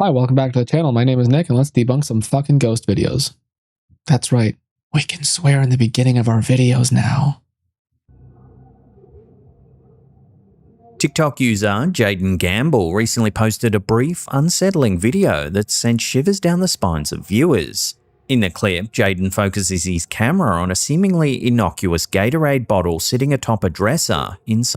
Hi, welcome back to the channel. My name is Nick, and let's debunk some fucking ghost videos. That's right. We can swear in the beginning of our videos now. TikTok user Jaden Gamble recently posted a brief, unsettling video that sent shivers down the spines of viewers. In the clip, Jaden focuses his camera on a seemingly innocuous Gatorade bottle sitting atop a dresser inside.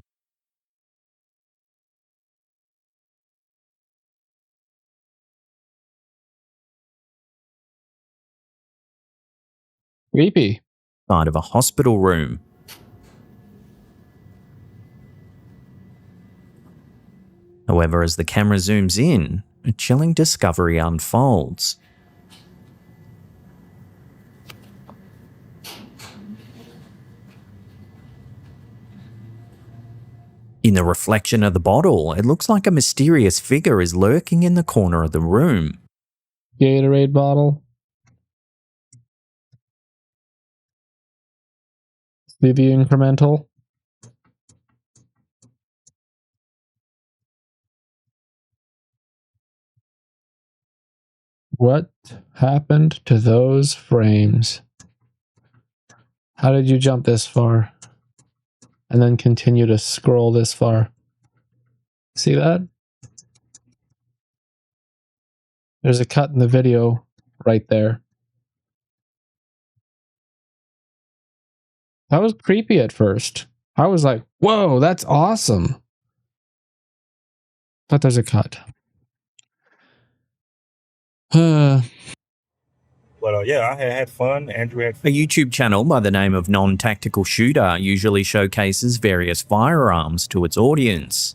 Creepy. Of a hospital room. However, as the camera zooms in, a chilling discovery unfolds. In the reflection of the bottle, it looks like a mysterious figure is lurking in the corner of the room. Gatorade bottle. CV incremental. What happened to those frames? How did you jump this far? And then continue to scroll this far. See that? There's a cut in the video right there. That was creepy at first. I was like, whoa, that's awesome. But there's a cut. But yeah, I had fun. Andrew had fun. A YouTube channel by the name of Non-Tactical Shooter usually showcases various firearms to its audience.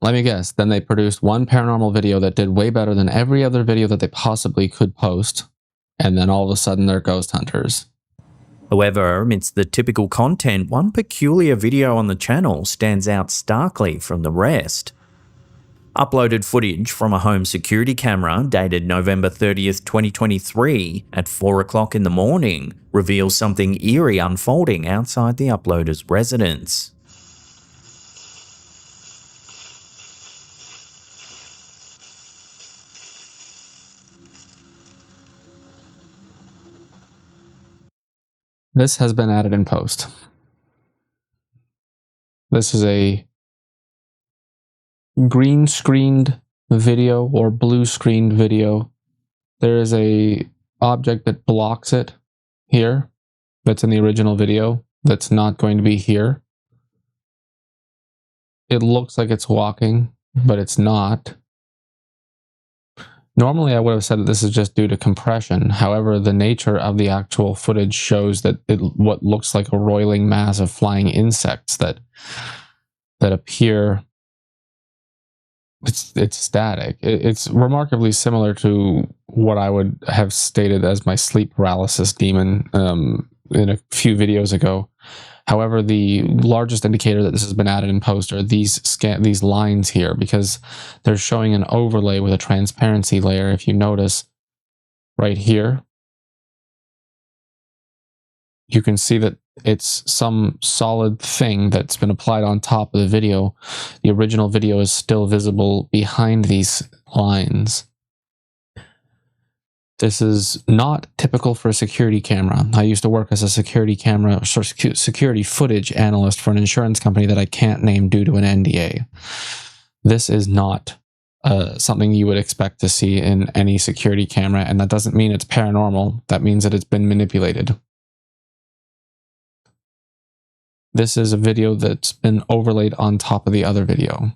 Let me guess, then they produced one paranormal video that did way better than every other video that they possibly could post, and then all of a sudden they're ghost hunters. However, amidst the typical content, one peculiar video on the channel stands out starkly from the rest. Uploaded footage from a home security camera dated November 30th, 2023 at 4 o'clock in the morning reveals something eerie unfolding outside the uploader's residence. This has been added in post. This is a green screened video or blue screened video. There is a object that blocks it here that's in the original video that's not going to be here. It looks like it's walking, but it's not. Normally I would have said that this is just due to compression. However, the nature of the actual footage shows that what looks like a roiling mass of flying insects that appear. It's static. It's remarkably similar to what I would have stated as my sleep paralysis demon in a few videos ago. However, the largest indicator that this has been added in post are these lines here, because they're showing an overlay with a transparency layer. If you notice right here, you can see that it's some solid thing that's been applied on top of the video. The original video is still visible behind these lines. This is not typical for a security camera. I used to work as a security footage analyst for an insurance company that I can't name due to an NDA. This is not something you would expect to see in any security camera, and that doesn't mean it's paranormal. That means that it's been manipulated. This is a video that's been overlaid on top of the other video.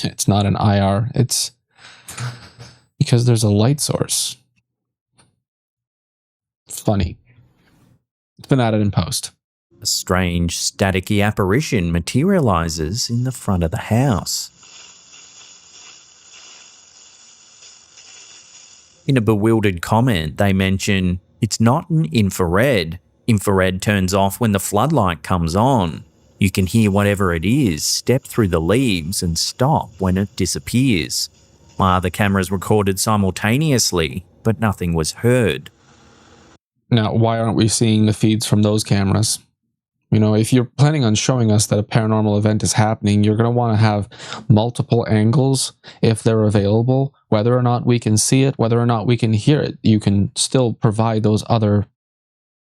It's not an IR, it's because there's a light source. Funny. It's been added in post. A strange, staticky apparition materializes in the front of the house. In a bewildered comment, they mention, "It's not an infrared. Infrared turns off when the floodlight comes on. You can hear whatever it is step through the leaves and stop when it disappears. My other cameras recorded simultaneously, but nothing was heard." Now, why aren't we seeing the feeds from those cameras? You know, if you're planning on showing us that a paranormal event is happening, you're going to want to have multiple angles if they're available, whether or not we can see it, whether or not we can hear it. You can still provide those other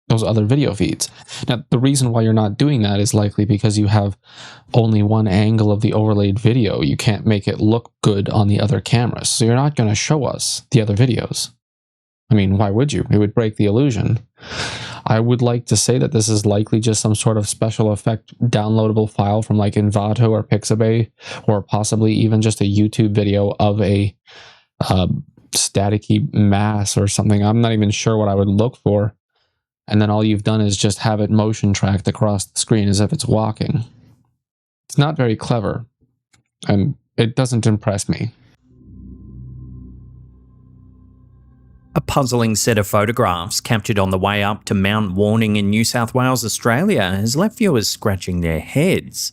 video feeds. Now, the reason why you're not doing that is likely because you have only one angle of the overlaid video. You can't make it look good on the other cameras. So you're not going to show us the other videos. I mean, why would you? It would break the illusion. I would like to say that this is likely just some sort of special effect downloadable file from like Envato or Pixabay, or possibly even just a YouTube video of a staticky mass or something. I'm not even sure what I would look for. And then all you've done is just have it motion tracked across the screen as if it's walking. It's not very clever, and it doesn't impress me. A puzzling set of photographs captured on the way up to Mount Warning in New South Wales, Australia, has left viewers scratching their heads.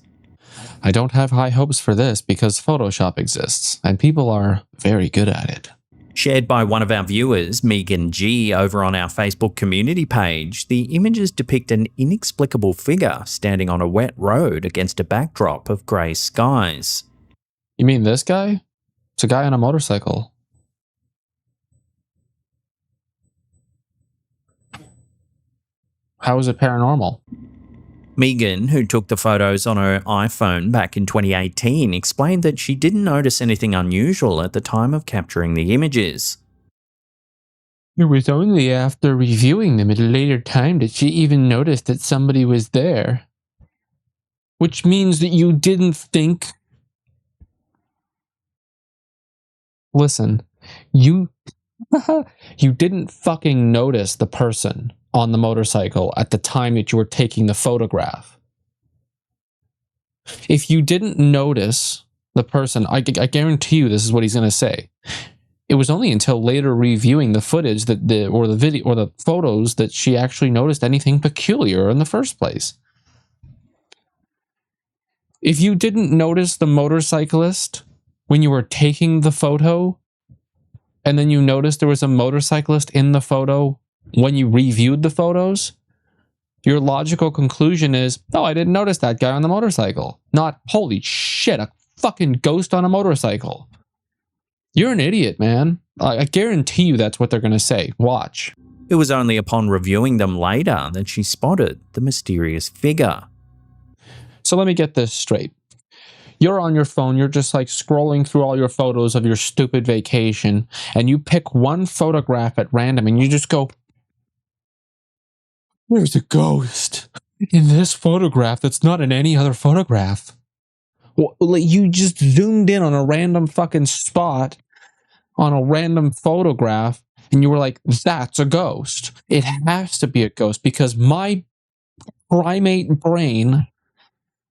I don't have high hopes for this because Photoshop exists, and people are very good at it. Shared by one of our viewers, Megan G, over on our Facebook community page, the images depict an inexplicable figure standing on a wet road against a backdrop of grey skies. You mean this guy? It's a guy on a motorcycle. How is it paranormal? Megan, who took the photos on her iPhone back in 2018, explained that she didn't notice anything unusual at the time of capturing the images. It was only after reviewing them at a later time that she even noticed that somebody was there. Which means that you didn't think... Listen, you didn't fucking notice the person on the motorcycle at the time that you were taking the photograph. If you didn't notice the person, I guarantee you this is what he's going to say. It was only until later reviewing the footage that the photos that she actually noticed anything peculiar in the first place. If you didn't notice the motorcyclist when you were taking the photo, and then you noticed there was a motorcyclist in the photo when you reviewed the photos, your logical conclusion is, oh, I didn't notice that guy on the motorcycle. Not, holy shit, a fucking ghost on a motorcycle. You're an idiot, man. I guarantee you that's what they're going to say. Watch. It was only upon reviewing them later that she spotted the mysterious figure. So let me get this straight. You're on your phone, you're just like scrolling through all your photos of your stupid vacation, and you pick one photograph at random and you just go, there's a ghost in this photograph that's not in any other photograph. Well, you just zoomed in on a random fucking spot on a random photograph, and you were like, that's a ghost. It has to be a ghost because my primate brain,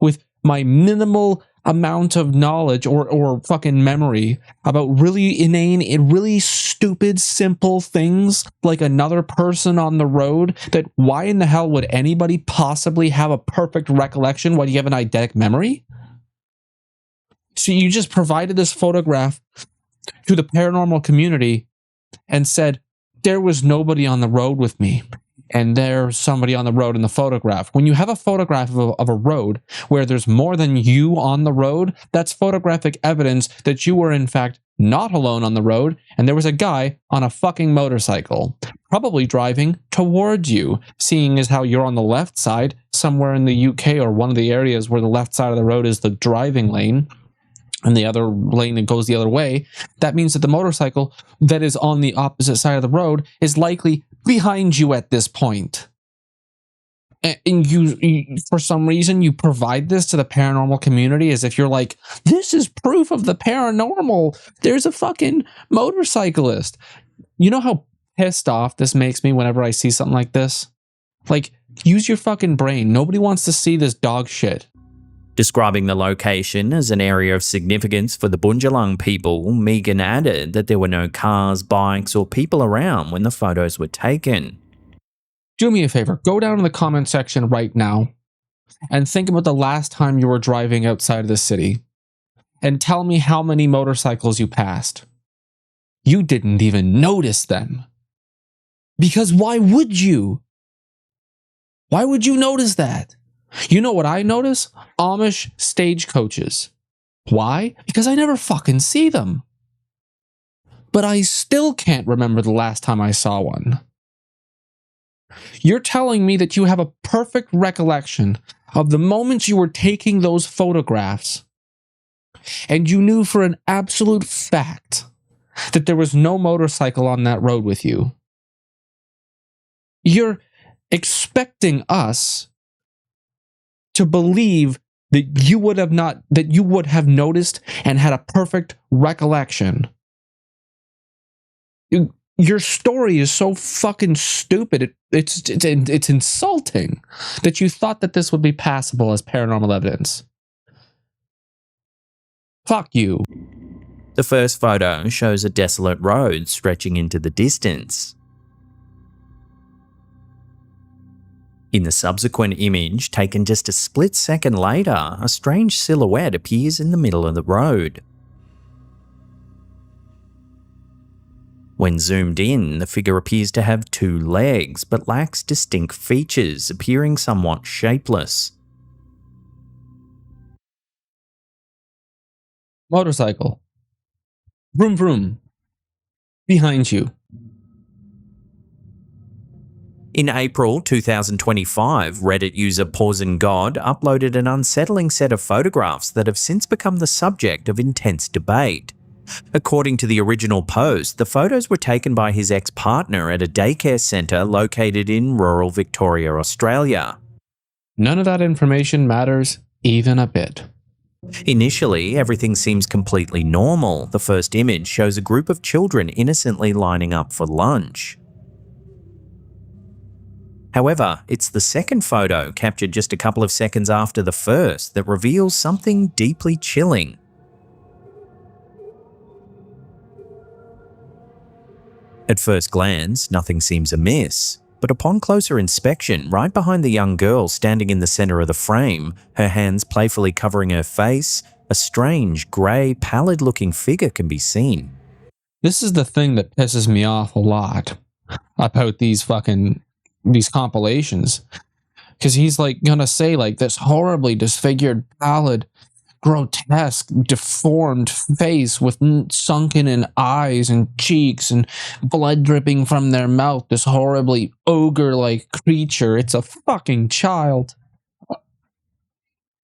with my minimal amount of knowledge or fucking memory about really inane and really stupid simple things like another person on the road, that why in the hell would anybody possibly have a perfect recollection when you have an eidetic memory? So you just provided this photograph to the paranormal community and said, there was nobody on the road with me, and there's somebody on the road in the photograph. When you have a photograph of a road where there's more than you on the road, that's photographic evidence that you were in fact not alone on the road, and there was a guy on a fucking motorcycle, probably driving towards you, seeing as how you're on the left side, somewhere in the UK or one of the areas where the left side of the road is the driving lane, and the other lane that goes the other way. That means that the motorcycle that is on the opposite side of the road is likely behind you at this point. And you, for some reason, you provide this to the paranormal community as if you're like, this is proof of the paranormal. There's a fucking motorcyclist. You know how pissed off this makes me whenever I see something like this? Like, use your fucking brain. Nobody wants to see this dog shit. Describing the location as an area of significance for the Bundjalung people, Megan added that there were no cars, bikes, or people around when the photos were taken. Do me a favor, go down in the comment section right now and think about the last time you were driving outside of the city and tell me how many motorcycles you passed. You didn't even notice them. Because why would you? Why would you notice that? You know what I notice? Amish stagecoaches. Why? Because I never fucking see them. But I still can't remember the last time I saw one. You're telling me that you have a perfect recollection of the moment you were taking those photographs, and you knew for an absolute fact that there was no motorcycle on that road with you. You're expecting us to believe that you would have noticed and had a perfect recollection. Your story is so fucking stupid. It's insulting that you thought that this would be passable as paranormal evidence. Fuck you. The first photo shows a desolate road stretching into the distance. In the subsequent image, taken just a split second later, a strange silhouette appears in the middle of the road. When zoomed in, the figure appears to have 2 legs, but lacks distinct features, appearing somewhat shapeless. Motorcycle. Vroom vroom. Behind you. In April 2025, Reddit user PausinGod uploaded an unsettling set of photographs that have since become the subject of intense debate. According to the original post, the photos were taken by his ex-partner at a daycare centre located in rural Victoria, Australia. None of that information matters even a bit. Initially, everything seems completely normal. The first image shows a group of children innocently lining up for lunch. However, it's the second photo, captured just a couple of seconds after the first, that reveals something deeply chilling. At first glance, nothing seems amiss, but upon closer inspection, right behind the young girl standing in the center of the frame, her hands playfully covering her face, a strange, grey, pallid-looking figure can be seen. This is the thing that pisses me off a lot about these compilations. Because he's like gonna say like this horribly disfigured, pallid, grotesque, deformed face with sunken in eyes and cheeks and blood dripping from their mouth, this horribly ogre-like creature. It's a fucking child.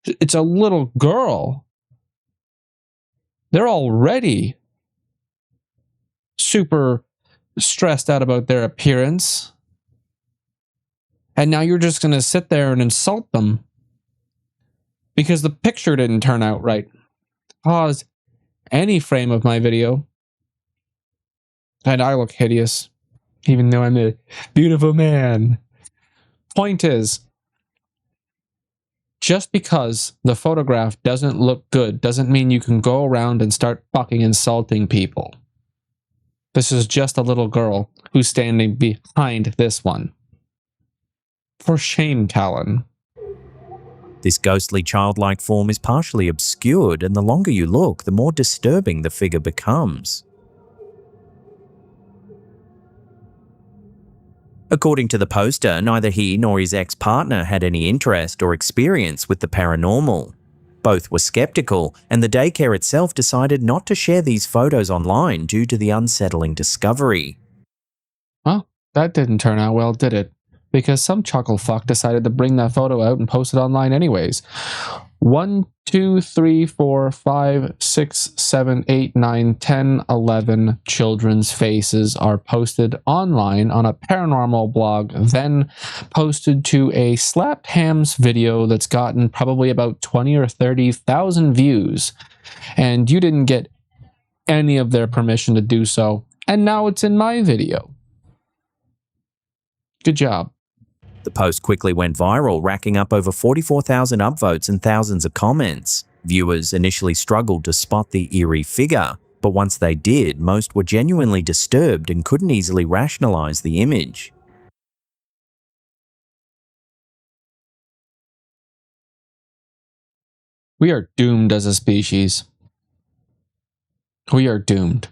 It's a little girl. They're already super stressed out about their appearance. And now you're just gonna sit there and insult them because the picture didn't turn out right. Pause any frame of my video. And I look hideous, even though I'm a beautiful man. Point is, just because the photograph doesn't look good doesn't mean you can go around and start fucking insulting people. This is just a little girl who's standing behind this one. For shame, Callan. This ghostly childlike form is partially obscured, and the longer you look, the more disturbing the figure becomes. According to the poster, neither he nor his ex-partner had any interest or experience with the paranormal. Both were skeptical, and the daycare itself decided not to share these photos online due to the unsettling discovery. Well, that didn't turn out well, did it? Because some chuckle fuck decided to bring that photo out and post it online anyways. 1, 2, 3, 4, 5, 6, 7, 8, 9, 10, 11 children's faces are posted online on a paranormal blog, then posted to a slapped hams video that's gotten probably about 20 or 30,000 views. And you didn't get any of their permission to do so. And now it's in my video. Good job. The post quickly went viral, racking up over 44,000 upvotes and thousands of comments. Viewers initially struggled to spot the eerie figure, but once they did, most were genuinely disturbed and couldn't easily rationalize the image. We are doomed as a species. We are doomed.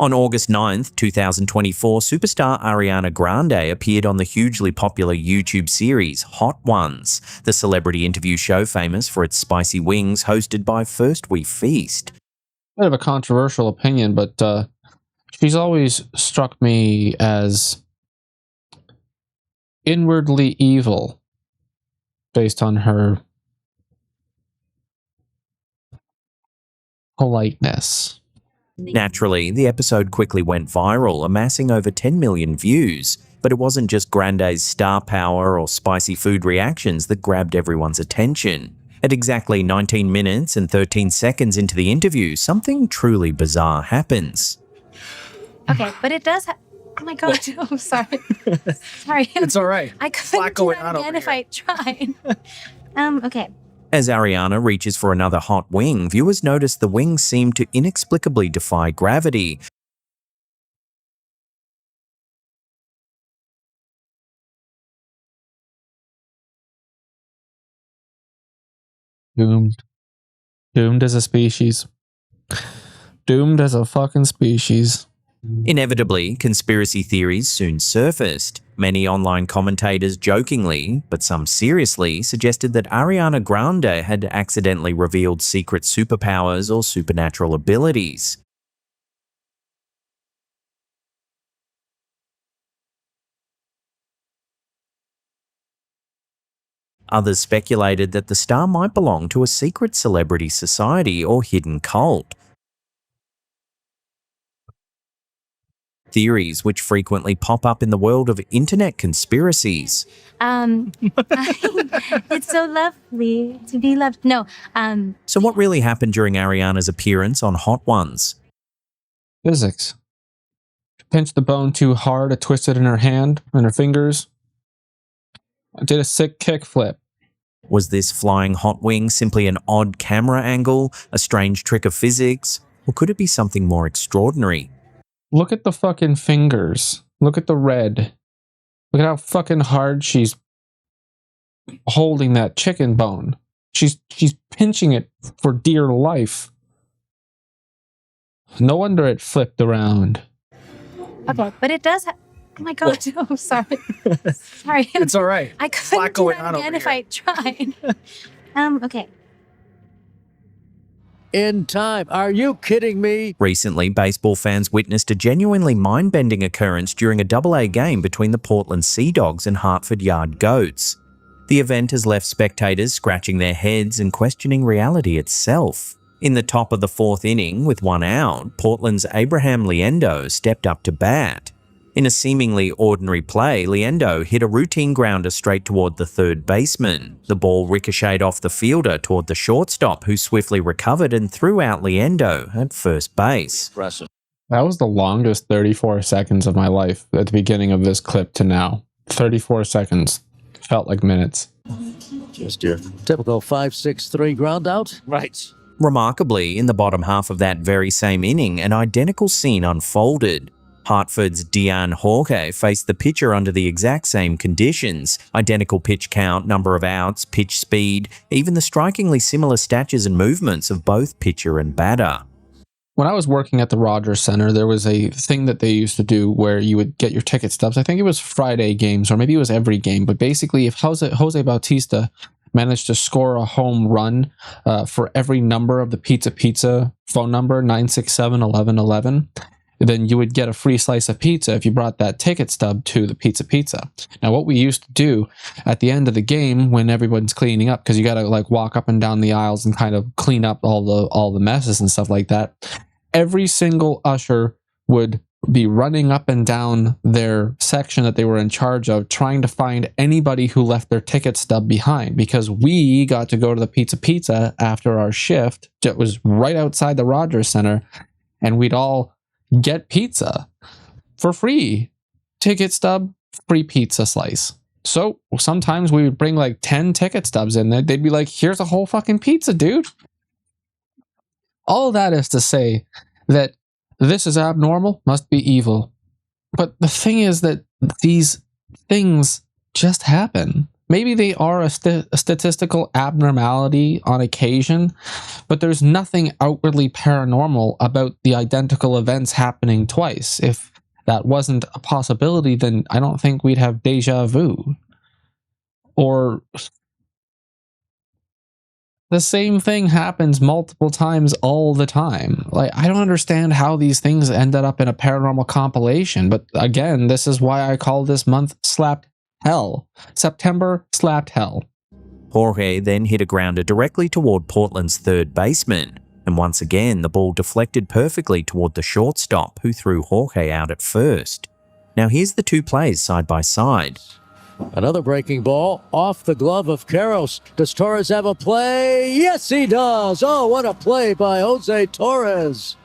On August 9th, 2024, superstar Ariana Grande appeared on the hugely popular YouTube series Hot Ones, the celebrity interview show famous for its spicy wings hosted by First We Feast. Bit of a controversial opinion, but she's always struck me as inwardly evil based on her politeness. Naturally, the episode quickly went viral, amassing over 10 million views. But it wasn't just Grande's star power or spicy food reactions that grabbed everyone's attention. At exactly 19 minutes and 13 seconds into the interview, something truly bizarre happens. Okay, but it does oh my god, I'm sorry. Sorry. It's all right. I couldn't do that again if I tried. Okay. As Ariana reaches for another hot wing, viewers notice the wings seem to inexplicably defy gravity. Doomed. Doomed as a species. Doomed as a fucking species. Inevitably, conspiracy theories soon surfaced. Many online commentators jokingly, but some seriously, suggested that Ariana Grande had accidentally revealed secret superpowers or supernatural abilities. Others speculated that the star might belong to a secret celebrity society or hidden cult. Theories which frequently pop up in the world of internet conspiracies. It's so lovely to be loved. No, So what really happened during Ariana's appearance on Hot Ones? Physics. She pinched the bone too hard, it twisted in her hand and her fingers. I did a sick kickflip. Was this flying hot wing simply an odd camera angle, a strange trick of physics, or could it be something more extraordinary? Look at the fucking fingers. Look at the red. Look at how fucking hard she's holding that chicken bone. She's pinching it for dear life. No wonder it flipped around. okay, but it does oh my god, I'm sorry. Sorry. It's all right. I Lot couldn't do going that on again over if I tried. Okay. In time. Are you kidding me? Recently, baseball fans witnessed a genuinely mind-bending occurrence during a AA game between the Portland Sea Dogs and Hartford Yard Goats. The event has left spectators scratching their heads and questioning reality itself. In the top of the fourth inning, with 1 out, Portland's Abraham Liendo stepped up to bat. In a seemingly ordinary play, Liendo hit a routine grounder straight toward the third baseman. The ball ricocheted off the fielder toward the shortstop, who swiftly recovered and threw out Liendo at first base. Impressive. That was the longest 34 seconds of my life at the beginning of this clip to now. 34 seconds. Felt like minutes. Just your typical 5-6-3 ground out. Right. Remarkably, in the bottom half of that very same inning, an identical scene unfolded. Hartford's Deanne Hawke faced the pitcher under the exact same conditions. Identical pitch count, number of outs, pitch speed, even the strikingly similar statures and movements of both pitcher and batter. When I was working at the Rogers Center, there was a thing that they used to do where you would get your ticket stubs. I think it was Friday games, or maybe it was every game. But basically, if Jose Bautista managed to score a home run for every number of the Pizza phone number, 967-1111, then you would get a free slice of pizza if you brought that ticket stub to the Pizza. Now, what we used to do at the end of the game when everyone's cleaning up, because you got to like walk up and down the aisles and kind of clean up all the messes and stuff like that, every single usher would be running up and down their section that they were in charge of, trying to find anybody who left their ticket stub behind, because we got to go to the Pizza after our shift. It was right outside the Rogers Center, and we'd all get pizza for free. Ticket stub, free pizza slice. So sometimes we would bring like 10 ticket stubs in there. They'd be like, here's a whole fucking pizza, dude. All of that is to say that this is abnormal, must be evil. But the thing is that these things just happen. maybe they are a statistical abnormality on occasion, but there's nothing outwardly paranormal about the identical events happening twice. If that wasn't a possibility, then I don't think we'd have deja vu. Or the same thing happens multiple times all the time. Like, I don't understand how these things ended up in a paranormal compilation, but again, this is why I call this month Slapped Hell. September Slapped Hell. Jorge then hit a grounder directly toward Portland's third baseman, and once again the ball deflected perfectly toward the shortstop, who threw Jorge out at first. Now here's the two plays side by side. Another breaking ball off the glove of Carros. Does Torres have a play? Yes, he does. Oh, what a play by Jose Torres.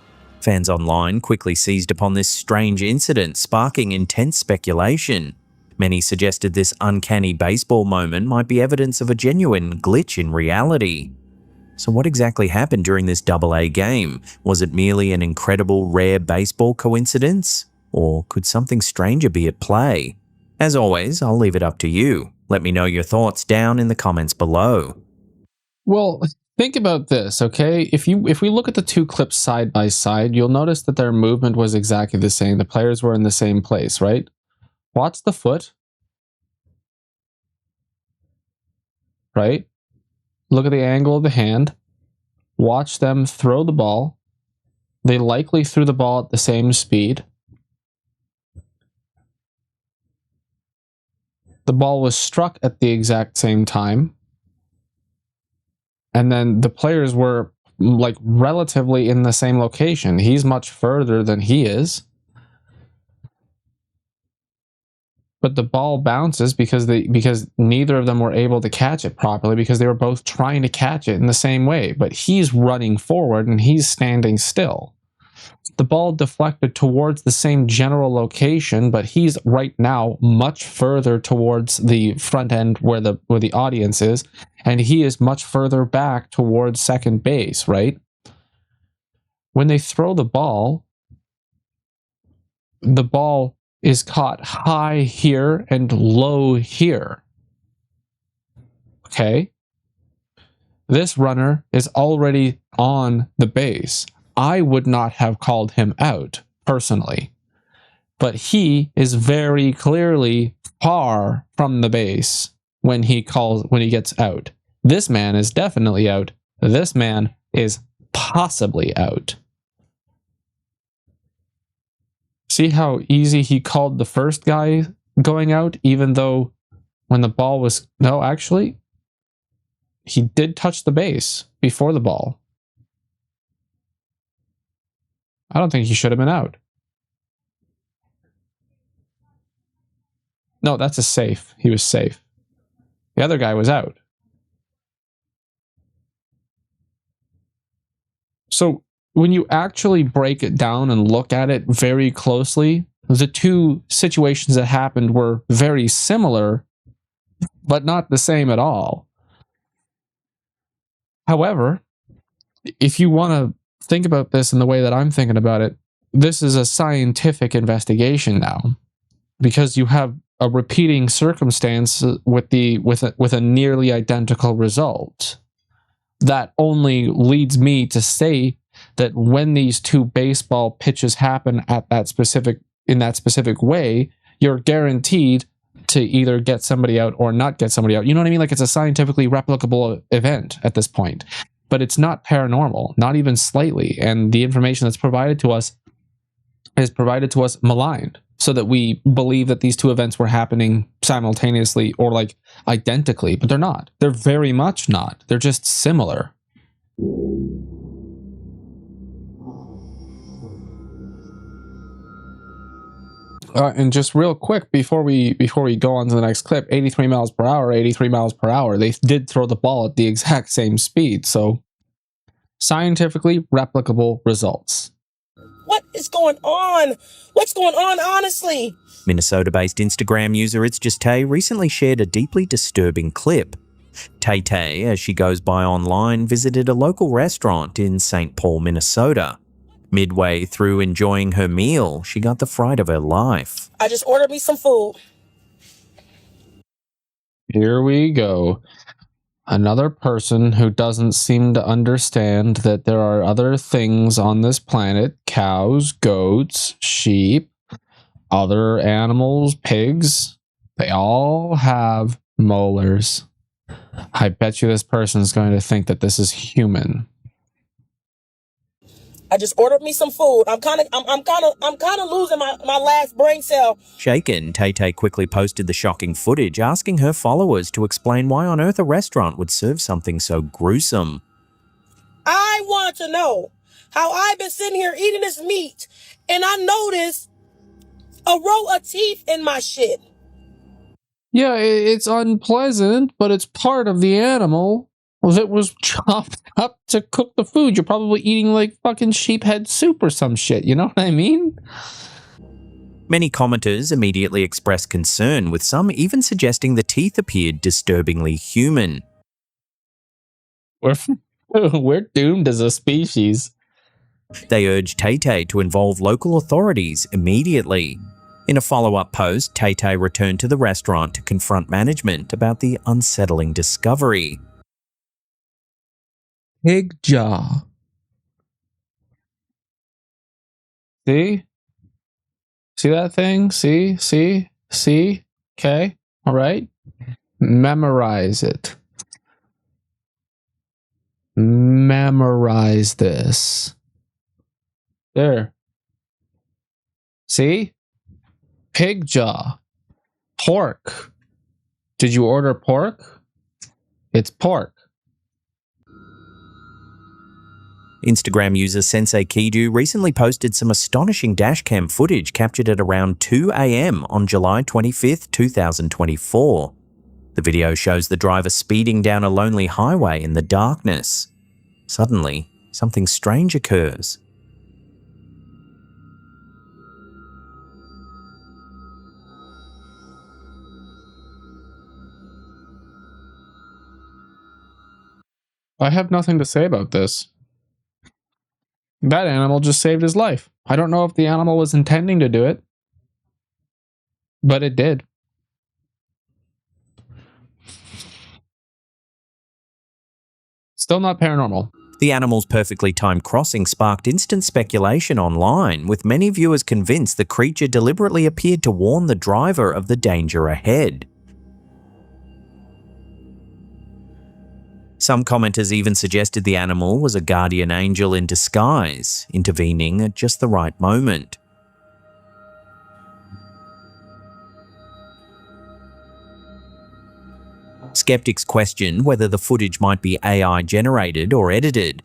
Fans online quickly seized upon this strange incident, sparking intense speculation. Many suggested this uncanny baseball moment might be evidence of a genuine glitch in reality. So what exactly happened during this AA game? Was it merely an incredible rare baseball coincidence? Or could something stranger be at play? As always, I'll leave it up to you. Let me know your thoughts down in the comments below. Well, think about this, okay? If we look at the two clips side by side, you'll notice that their movement was exactly the same. The players were in the same place, right? Watch the foot. Right? Look at the angle of the hand. Watch them throw the ball. They likely threw the ball at the same speed. The ball was struck at the exact same time. And then the players were like relatively in the same location. He's much further than he is. But the ball bounces because neither of them were able to catch it properly, because they were both trying to catch it in the same way. But he's running forward and he's standing still. The ball deflected towards the same general location, but he's right now much further towards the front end where the audience is, and he is much further back towards second base, right? When they throw the ball is caught high here and low here. Okay? This runner is already on the base. I would not have called him out, personally. But he is very clearly far from the base when he gets out. This man is definitely out. This man is possibly out. See how easy he called the first guy going out, even though when the ball was... No, actually, he did touch the base before the ball. I don't think he should have been out. No, that's a safe. He was safe. The other guy was out. So when you actually break it down and look at it very closely, the two situations that happened were very similar, but not the same at all. However, if you want to think about this in the way that I'm thinking about it, this is a scientific investigation now, because you have a repeating circumstance with a nearly identical result. That only leads me to say that when these two baseball pitches happen in that specific way, you're guaranteed to either get somebody out or not get somebody out. You know what I mean? Like, it's a scientifically replicable event at this point. But it's not paranormal, not even slightly. And the information that's provided to us is provided to us maligned, so that we believe that these two events were happening simultaneously or like identically, but they're not. They're very much not. They're just similar. And just real quick before we go on to the next clip, 83 miles per hour, 83 miles per hour. They did throw the ball at the exact same speed. So scientifically replicable results. What is going on? What's going on, honestly? Minnesota-based Instagram user It's Just Tay recently shared a deeply disturbing clip. Tay, as she goes by online, visited a local restaurant in St. Paul, Minnesota. Midway through enjoying her meal, she got the fright of her life. I just ordered me some food. Here we go. Another person who doesn't seem to understand that there are other things on this planet. Cows, goats, sheep, other animals, pigs. They all have molars. I bet you this person is going to think that this is human. I just ordered me some food. I'm kind of losing my last brain cell. Shaken, Tay-Tay quickly posted the shocking footage, asking her followers to explain why on earth a restaurant would serve something so gruesome. I want to know how I've been sitting here eating this meat and I noticed a row of teeth in my shit. Yeah, it's unpleasant, but it's part of the animal. It was chopped up to cook the food. You're probably eating like fucking sheep head soup or some shit, you know what I mean? Many commenters immediately expressed concern, with some even suggesting the teeth appeared disturbingly human. We're doomed as a species. They urged Tay-Tay to involve local authorities immediately. In a follow-up post, Tay-Tay returned to the restaurant to confront management about the unsettling discovery. Pig jaw. See? See that thing? See? Okay. All right. Memorize it. Memorize this. There. See? Pig jaw. Pork. Did you order pork? It's pork. Instagram user Sensei Kidu recently posted some astonishing dashcam footage captured at around 2 a.m. on July 25th, 2024. The video shows the driver speeding down a lonely highway in the darkness. Suddenly, something strange occurs. I have nothing to say about this. That animal just saved his life. I don't know if the animal was intending to do it, but it did. Still not paranormal. The animal's perfectly timed crossing sparked instant speculation online, with many viewers convinced the creature deliberately appeared to warn the driver of the danger ahead. Some commenters even suggested the animal was a guardian angel in disguise, intervening at just the right moment. Skeptics questioned whether the footage might be AI generated or edited.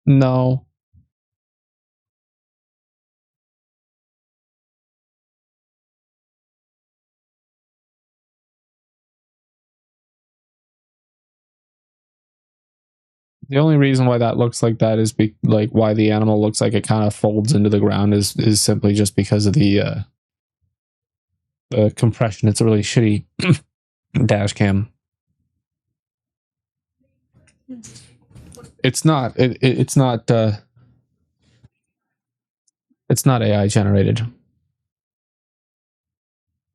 No. The only reason why that looks like that is why the animal looks like it kind of folds into the ground is simply just because of the compression. It's a really shitty dash cam. It's not AI generated.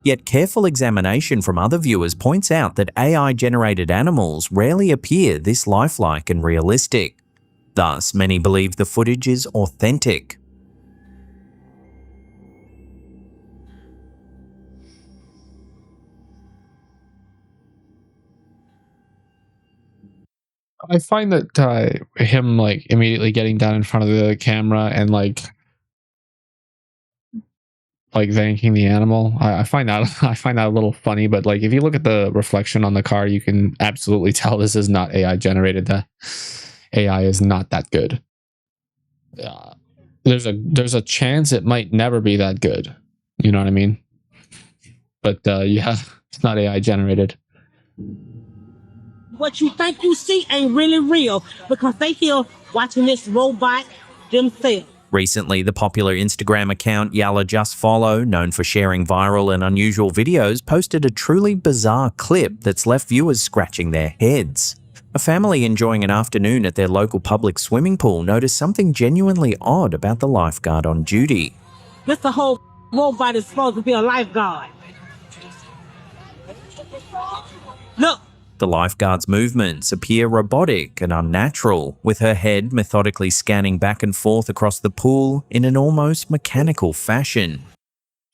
Yet careful examination from other viewers points out that AI-generated animals rarely appear this lifelike and realistic. Thus, many believe the footage is authentic. I find that him immediately getting down in front of the camera and like thanking the animal, I find that a little funny. But if you look at the reflection on the car, you can absolutely tell this is not AI generated. The AI is not that good. There's a chance it might never be that good. You know what I mean? But yeah, it's not AI generated. What you think you see ain't really real because they here watching this robot themselves. Recently, the popular Instagram account Yalla Just Follow, known for sharing viral and unusual videos, posted a truly bizarre clip that's left viewers scratching their heads. A family enjoying an afternoon at their local public swimming pool noticed something genuinely odd about the lifeguard on duty. This the whole robot is supposed to be a lifeguard. Look. The lifeguard's movements appear robotic and unnatural, with her head methodically scanning back and forth across the pool in an almost mechanical fashion.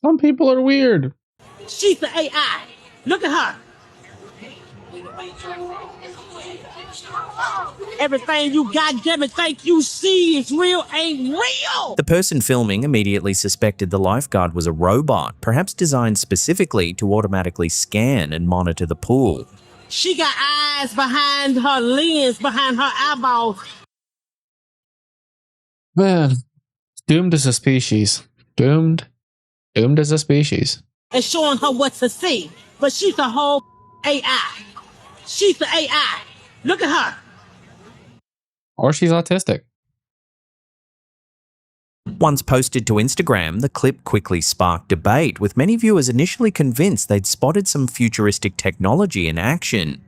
Some people are weird. She's the AI. Look at her. Everything you goddamn it think you see is real ain't real. The person filming immediately suspected the lifeguard was a robot, perhaps designed specifically to automatically scan and monitor the pool. She got eyes behind her lens, behind her eyeballs. Man, doomed as a species. Doomed as a species. And showing her what to see. But she's a whole AI. She's the AI. Look at her. Or she's autistic. Once posted to Instagram, the clip quickly sparked debate, with many viewers initially convinced they'd spotted some futuristic technology in action.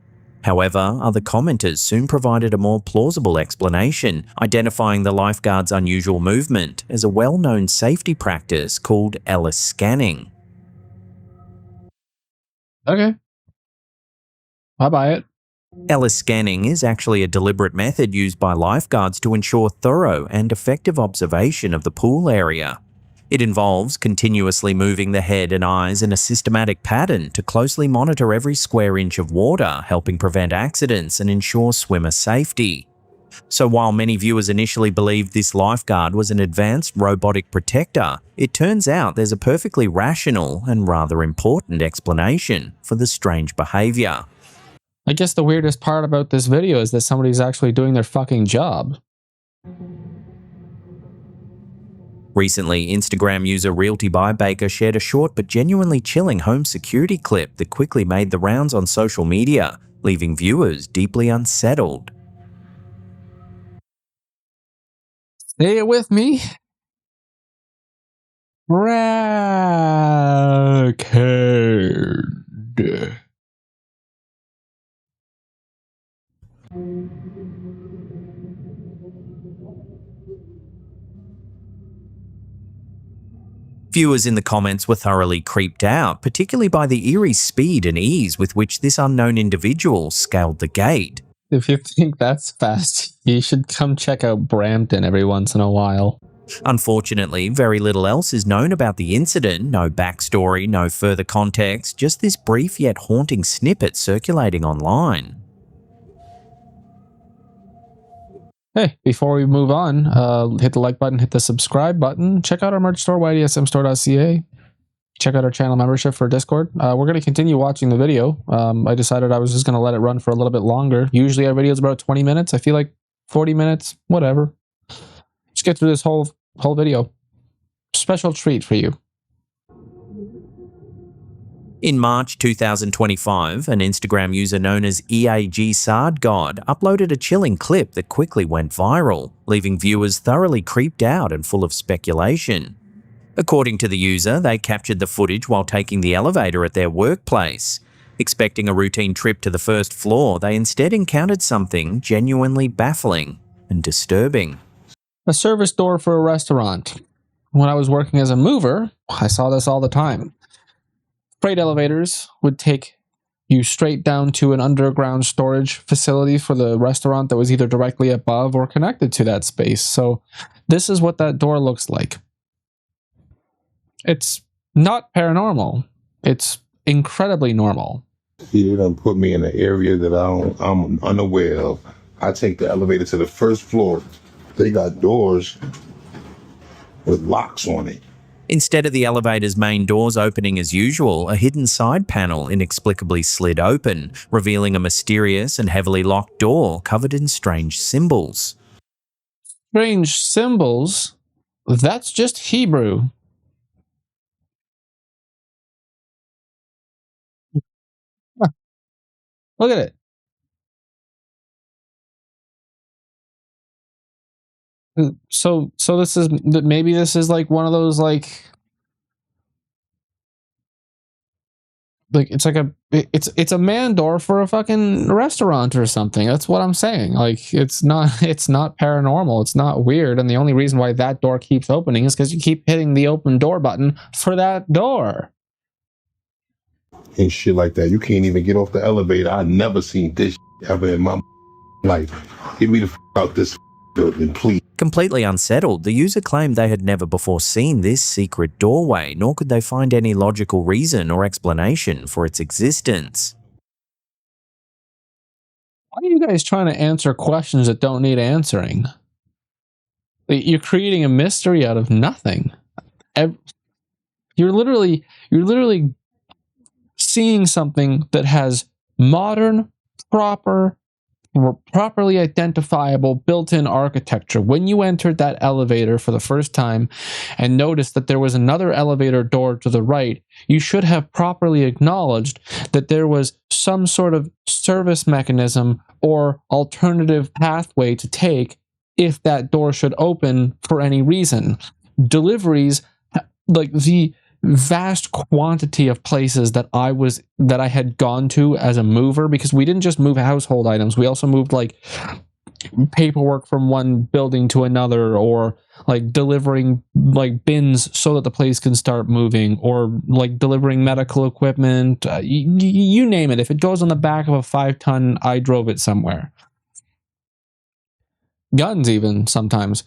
However, other commenters soon provided a more plausible explanation, identifying the lifeguard's unusual movement as a well-known safety practice called Ellis scanning. Okay. I buy it. Ellis scanning is actually a deliberate method used by lifeguards to ensure thorough and effective observation of the pool area. It involves continuously moving the head and eyes in a systematic pattern to closely monitor every square inch of water, helping prevent accidents and ensure swimmer safety. So while many viewers initially believed this lifeguard was an advanced robotic protector, it turns out there's a perfectly rational and rather important explanation for the strange behavior. I guess the weirdest part about this video is that somebody's actually doing their fucking job. Recently, Instagram user Realty by Baker shared a short but genuinely chilling home security clip that quickly made the rounds on social media, leaving viewers deeply unsettled. Say it with me. Record. Viewers in the comments were thoroughly creeped out, particularly by the eerie speed and ease with which this unknown individual scaled the gate. If you think that's fast, you should come check out Brampton every once in a while. Unfortunately, very little else is known about the incident, no backstory, no further context, just this brief yet haunting snippet circulating online. Hey, before we move on, hit the like button, hit the subscribe button, check out our merch store, ydsmstore.ca. Check out our channel membership for Discord. We're going to continue watching the video. I decided I was just going to let it run for a little bit longer. Usually our video is about 20 minutes. I feel like 40 minutes, whatever. Just get through this whole video. Special treat for you. In March 2025, an Instagram user known as EAGSardGod uploaded a chilling clip that quickly went viral, leaving viewers thoroughly creeped out and full of speculation. According to the user, they captured the footage while taking the elevator at their workplace. Expecting a routine trip to the first floor, they instead encountered something genuinely baffling and disturbing. A service door for a restaurant. When I was working as a mover, I saw this all the time. Freight elevators would take you straight down to an underground storage facility for the restaurant that was either directly above or connected to that space. So this is what that door looks like. It's not paranormal. It's incredibly normal. He done put me in an area that I'm unaware of. I take the elevator to the first floor. They got doors with locks on it. Instead of the elevator's main doors opening as usual, a hidden side panel inexplicably slid open, revealing a mysterious and heavily locked door covered in strange symbols. Strange symbols? That's just Hebrew. Look at it. So this is, maybe this is like one of those like Like it's a man door for a fucking restaurant or something. That's what I'm saying. Like it's not paranormal. It's not weird. And the only reason why that door keeps opening is because you keep hitting the open door button for that door. And shit like that. You can't even get off the elevator. I never seen this ever in my life. Get me the out this building, please. Completely unsettled, the user claimed they had never before seen this secret doorway, nor could they find any logical reason or explanation for its existence. Why are you guys trying to answer questions that don't need answering? You're creating a mystery out of nothing. You're literally seeing something that has modern, properly identifiable built-in architecture. When you entered that elevator for the first time and noticed that there was another elevator door to the right, you should have properly acknowledged that there was some sort of service mechanism or alternative pathway to take if that door should open for any reason. Deliveries, like the vast quantity of places that I had gone to as a mover, because we didn't just move household items, we also moved like paperwork from one building to another, or like delivering like bins so that the place can start moving, or like delivering medical equipment, you name it. If it goes on the back of a 5-ton, I drove it somewhere. Guns even sometimes.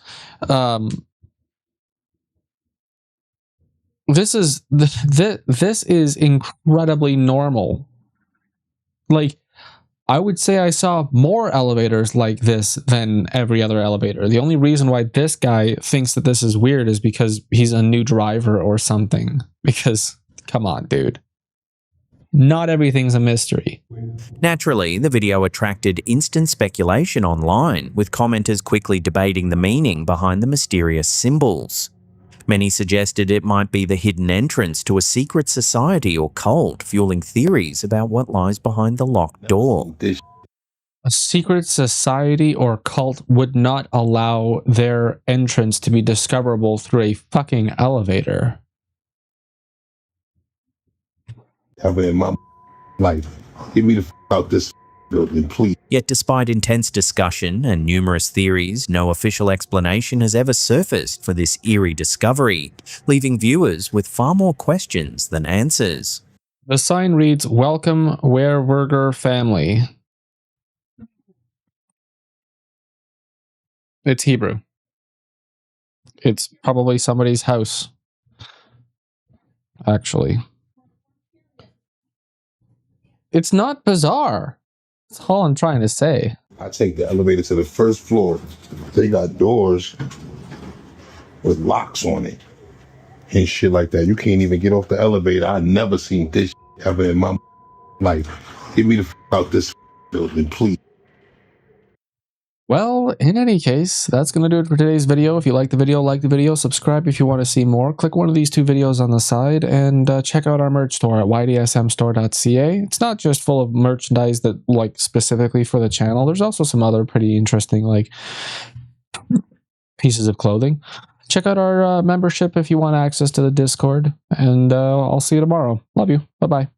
This is incredibly normal. Like, I would say I saw more elevators like this than every other elevator. The only reason why this guy thinks that this is weird is because he's a new driver or something. Because, come on, dude. Not everything's a mystery. Naturally, the video attracted instant speculation online, with commenters quickly debating the meaning behind the mysterious symbols. Many suggested it might be the hidden entrance to a secret society or cult, fueling theories about what lies behind the locked door. A secret society or cult would not allow their entrance to be discoverable through a fucking elevator. Ever in my life. Get me the out this building, please. Yet despite intense discussion and numerous theories, no official explanation has ever surfaced for this eerie discovery, leaving viewers with far more questions than answers. The sign reads, "Welcome, Werewerger family." It's Hebrew. It's probably somebody's house, actually. It's not bizarre. That's all I'm trying to say. I take the elevator to the first floor. They got doors with locks on it and shit like that. You can't even get off the elevator. I never seen this ever in my life. Get me the out this building, please. Well, in any case, that's going to do it for today's video. If you like the video, subscribe if you want to see more. Click one of these two videos on the side and check out our merch store at ydsmstore.ca. It's not just full of merchandise that like specifically for the channel. There's also some other pretty interesting like pieces of clothing. Check out our membership if you want access to the Discord, and I'll see you tomorrow. Love you. Bye-bye.